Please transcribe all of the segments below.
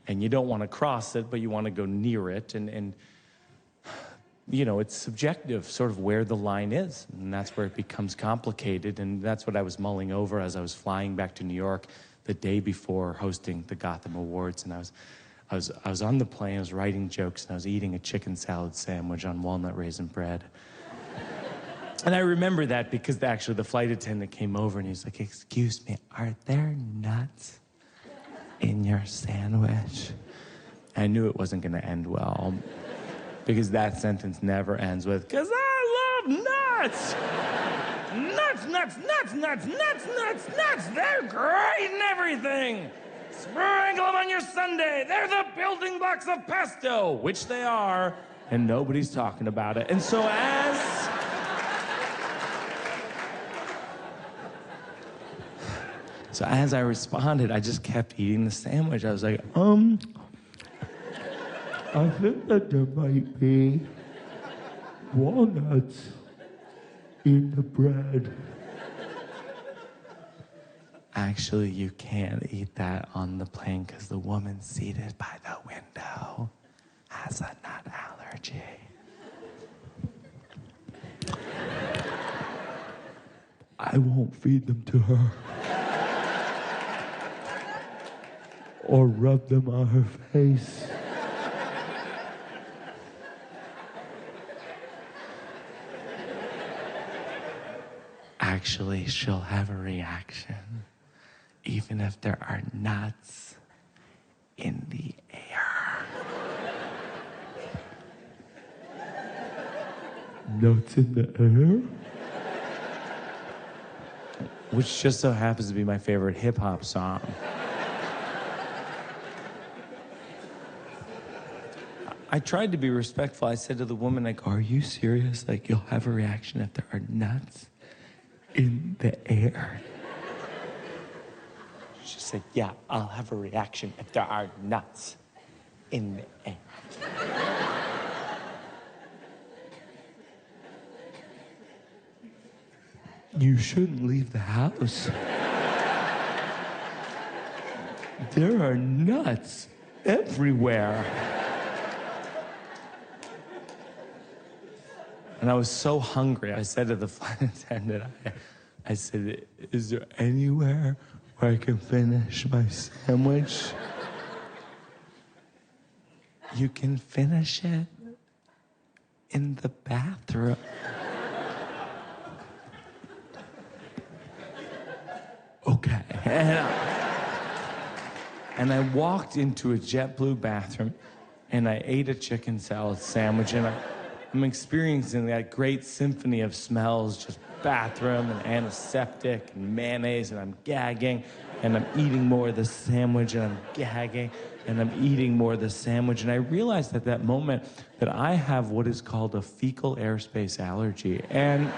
and you don't want to cross it, but you want to go near it. And you know, it's subjective, sort of where the line is. And that's where it becomes complicated. And that's what I was mulling over as I was flying back to New York the day before hosting the Gotham Awards. And I was on the plane, I was writing jokes, and I was eating a chicken salad sandwich on walnut raisin bread. And I remember that because actually the flight attendant came over and he's like, "Excuse me, are there nuts in your sandwich?" I knew it wasn't gonna end well, because that sentence never ends with, "'Cause I love nuts! Nuts, nuts, nuts, nuts, nuts, nuts, nuts! They're great and everything! Sprinkle them on your sundae! They're the building blocks of pesto!" Which they are, and nobody's talking about it. And so as I responded, I just kept eating the sandwich. I was like, I think that there might be walnuts in the bread. Actually, you can't eat that on the plane because the woman seated by the window has a nut allergy. I won't feed them to her. Or rub them on her face. Actually, she'll have a reaction, even if there are nuts in the air. Nuts in the air? Which just so happens to be my favorite hip-hop song. I tried to be respectful. I said to the woman, like, "Are you serious? Like, you'll have a reaction if there are nuts in the air?" She said, "Yeah, I'll have a reaction if there are nuts in the air." You shouldn't leave the house. There are nuts everywhere. And I was so hungry, I said to the flight attendant, I said, "Is there anywhere where I can finish my sandwich?" "You can finish it in the bathroom." Okay. And I walked into a JetBlue bathroom, and I ate a chicken salad sandwich, and I'm experiencing that great symphony of smells, just bathroom and antiseptic and mayonnaise, and I'm gagging, and I'm eating more of the sandwich, and I'm gagging, and I'm eating more of the sandwich. And I realized at that moment that I have what is called a fecal airspace allergy. And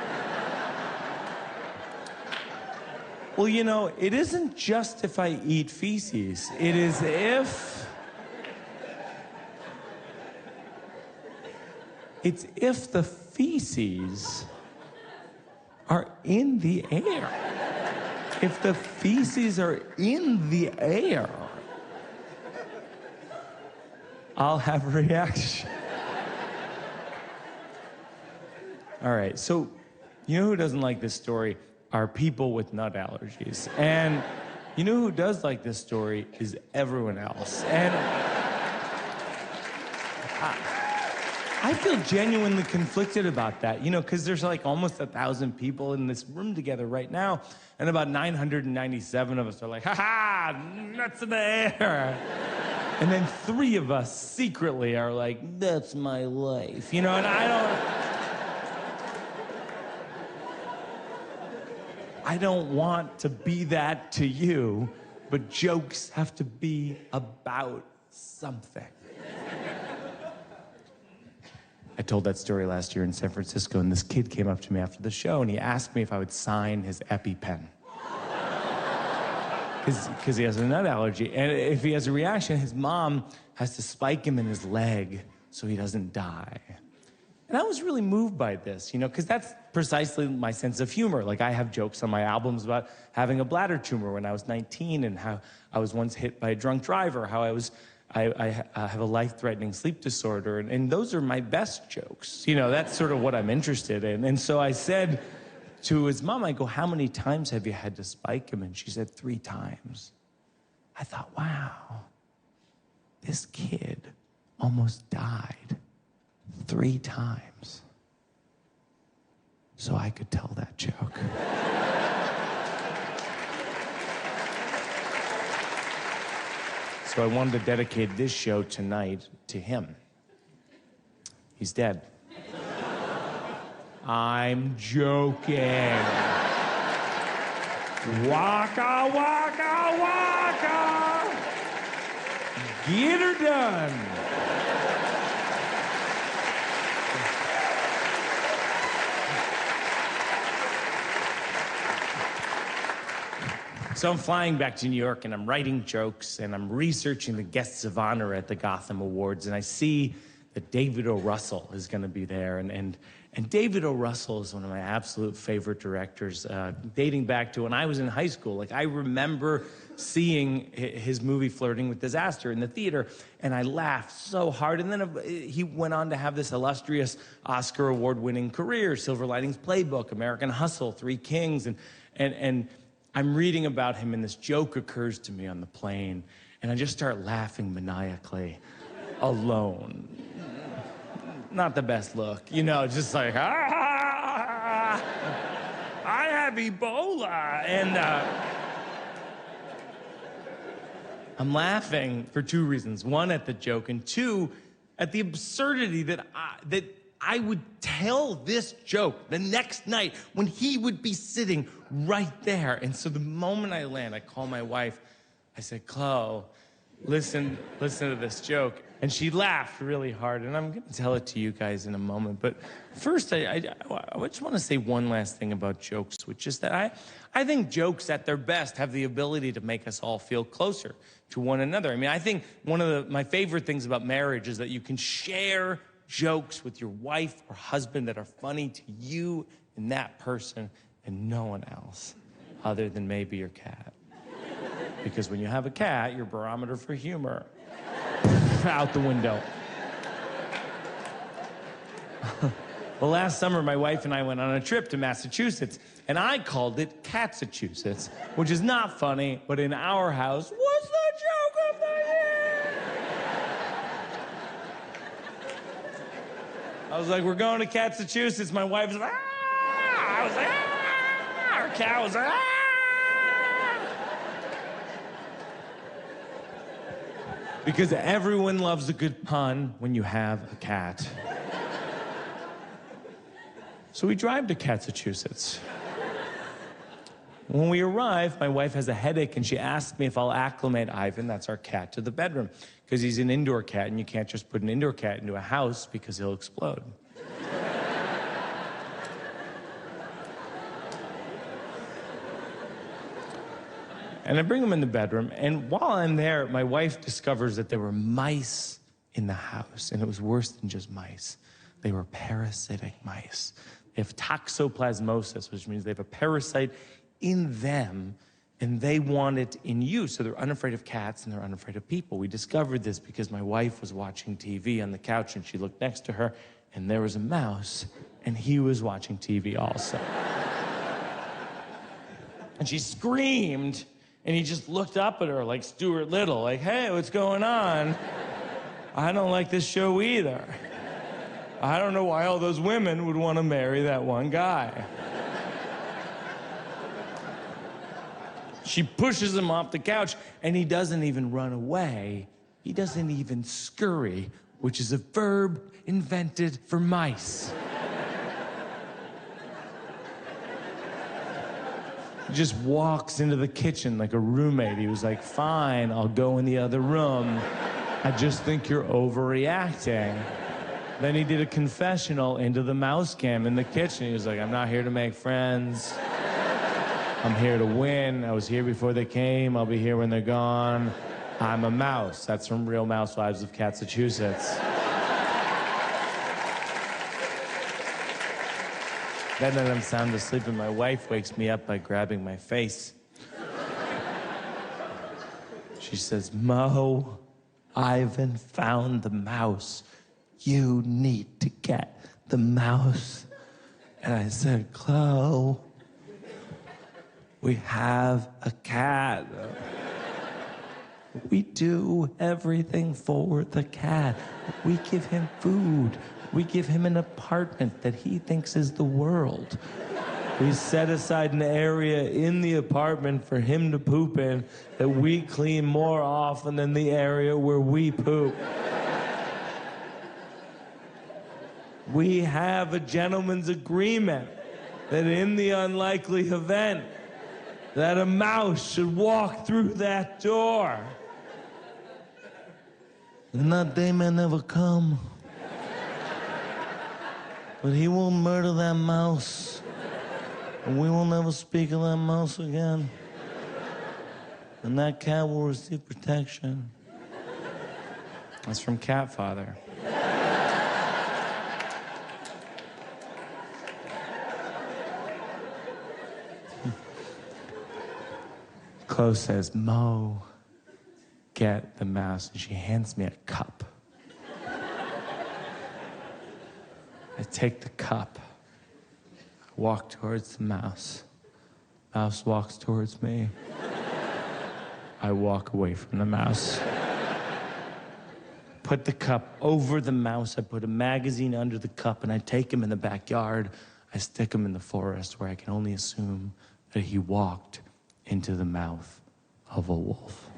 well, you know, it isn't just if I eat feces. It is if the feces are in the air. If the feces are in the air, I'll have a reaction. All right, so you know who doesn't like this story? Are people with nut allergies. And you know who does like this story is everyone else. And I feel genuinely conflicted about that, you know, because there's like almost 1,000 people in this room together right now, and about 997 of us are like, "Ha-ha, nuts in the air." And then 3 of us secretly are like, "That's my life," you know, and I don't want to be that to you, but jokes have to be about something. I told that story last year in San Francisco, and this kid came up to me after the show, and he asked me if I would sign his EpiPen. Because he has a nut allergy, and if he has a reaction, his mom has to spike him in his leg so he doesn't die. And I was really moved by this, you know, because that's precisely my sense of humor. Like, I have jokes on my albums about having a bladder tumor when I was 19, and how I was once hit by a drunk driver, how I was I have a life-threatening sleep disorder, and those are my best jokes. You know, that's sort of what I'm interested in. And so I said to his mom, I go, how many times have you had to spike him? And she said, 3 times. I thought, wow, this kid almost died 3 times so I could tell that joke. So I wanted to dedicate this show tonight to him. He's dead. I'm joking. Waka, waka, waka. Get her done. So I'm flying back to New York, and I'm writing jokes, and I'm researching the guests of honor at the Gotham Awards, and I see that David O. Russell is going to be there, and David O. Russell is one of my absolute favorite directors, dating back to when I was in high school. Like, I remember seeing his movie Flirting with Disaster in the theater, and I laughed so hard. And then he went on to have this illustrious Oscar award-winning career: Silver Linings Playbook, American Hustle, Three Kings, and I'm reading about him, and this joke occurs to me on the plane, and I just start laughing maniacally, alone. Not the best look, you know, just like, I have Ebola, and I'm laughing for 2 reasons. 1, at the joke, and 2, at the absurdity that I would tell this joke the next night when he would be sitting right there. And so the moment I land, I call my wife. I said, Chloe, listen to this joke. And she laughed really hard, and I'm going to tell it to you guys in a moment. But first, I just want to say one last thing about jokes, which is that I think jokes at their best have the ability to make us all feel closer to one another. I mean, I think one of my favorite things about marriage is that you can share jokes with your wife or husband that are funny to you and that person and no one else other than maybe your cat. Because when you have a cat, your barometer for humor out the window. Well, last summer, my wife and I went on a trip to Massachusetts, and I called it Catsachusetts, which is not funny, but in our house was the joke of the year. I was like, we're going to Catsachusetts. My wife was like, ah! I was like, ah! Our cat was like, ah! Because everyone loves a good pun when you have a cat. So we drive to Catsachusetts. When we arrive, my wife has a headache, and she asks me if I'll acclimate Ivan, that's our cat, to the bedroom, because he's an indoor cat, and you can't just put an indoor cat into a house because he'll explode. And I bring him in the bedroom, and while I'm there, my wife discovers that there were mice in the house, and it was worse than just mice. They were parasitic mice. They have toxoplasmosis, which means they have a parasite in them, and they want it in you. So they're unafraid of cats, and they're unafraid of people. We discovered this because my wife was watching TV on the couch, and she looked next to her, and there was a mouse, and he was watching TV also. And she screamed, and he just looked up at her like Stuart Little, like, hey, what's going on? I don't like this show either. I don't know why all those women would want to marry that one guy. She pushes him off the couch, and he doesn't even run away. He doesn't even scurry, which is a verb invented for mice. He just walks into the kitchen like a roommate. He was like, fine, I'll go in the other room. I just think you're overreacting. Then he did a confessional into the mouse cam in the kitchen. He was like, I'm not here to make friends. I'm here to win. I was here before they came. I'll be here when they're gone. I'm a mouse. That's from Real Housewives of Catsachusetts. Then I'm sound asleep, and my wife wakes me up by grabbing my face. She says, Mo, Ivan found the mouse. You need to get the mouse. And I said, Chloe, we have a cat. We do everything for the cat. We give him food. We give him an apartment that he thinks is the world. We set aside an area in the apartment for him to poop in that we clean more often than the area where we poop. We have a gentleman's agreement that in the unlikely event that a mouse should walk through that door, and that day may never come, but he will murder that mouse, and we will never speak of that mouse again, and that cat will receive protection. That's from Cat Father. Chloe says, Mo, get the mouse. And she hands me a cup. I take the cup. I walk towards the mouse. Mouse walks towards me. I walk away from the mouse. Put the cup over the mouse. I put a magazine under the cup, and I take him in the backyard. I stick him in the forest where I can only assume that he walked into the mouth of a wolf.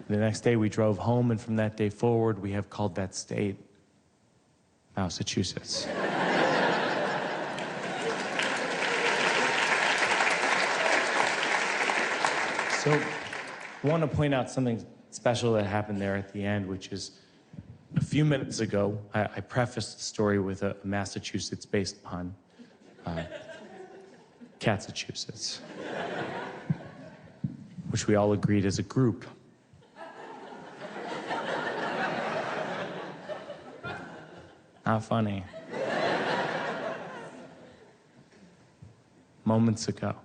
The next day we drove home, and from that day forward, we have called that state Massachusetts. So I want to point out something special that happened there at the end, which is a few minutes ago, I prefaced the story with a Massachusetts-based pun. Catsachusetts, which we all agreed as a group. Not funny. Moments ago,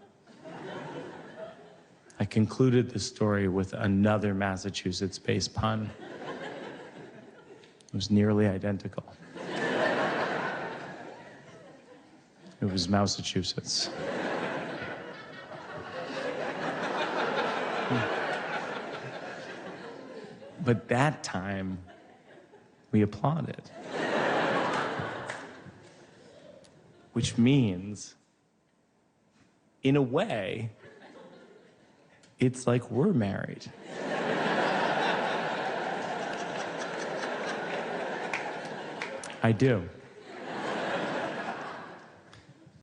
I concluded the story with another Massachusetts-based pun. It was nearly identical. It was Massachusetts. But that time, we applauded. Which means, in a way, it's like we're married. I do.